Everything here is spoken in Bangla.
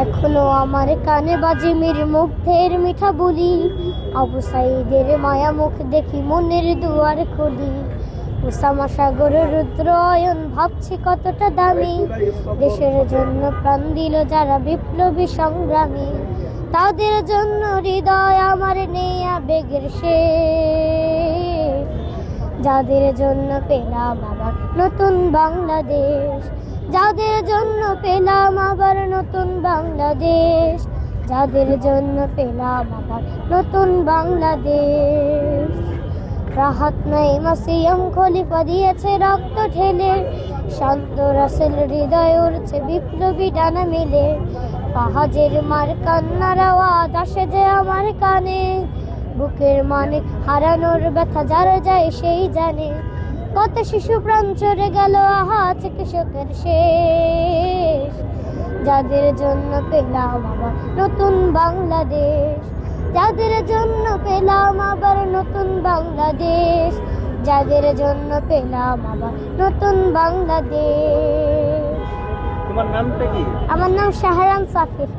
এখনো আমার কানে বাজে মীর মুগ্ধের মিঠা বলি, আবু সাইদের মায়া মুখ দেখি মনের দুয়ার খুলি। উসামা সাগর রুদ্র অয়ন ভাবছি কতটা দামি, দেশের জন্য প্রাণ দিল যারা বিপ্লবী সংগ্রামী। তাদের জন্য হৃদয় আমার নেই আবেগের শেষ, যাদের জন্য পেলাম আবার নতুন বাংলাদেশ, যাদের জন্য পেলাম আবার নতুন বাংলাদেশ, যাদের জন্য পেলাম আবার নতুন বাংলাদেশ। রাহাত নাইমা সিয়াম খলিফা দিয়েছে রক্ত ঢেলে, শান্ত রাসেল হৃদয় উড়ছে বিপ্লবী ডানা মেলে। পাহাজের মার কান্নার আওয়াজ আসে যে আমার কানে, বুকের মানে হারানোর ব্যথা যার যায় সেই জানে। কত শিশু প্রাণ চড়ে গেল আহা চিকিৎসকের শেষ, যাদের জন্য পেলাম আবার নতুন বাংলাদেশ, যাদের জন্য পেলাম আবার নতুন বাংলাদেশ, যাদের জন্য পেলাম আবার নতুন বাংলাদেশ। তোমার নামটা কি? আমার নাম শাহরাম সাফির।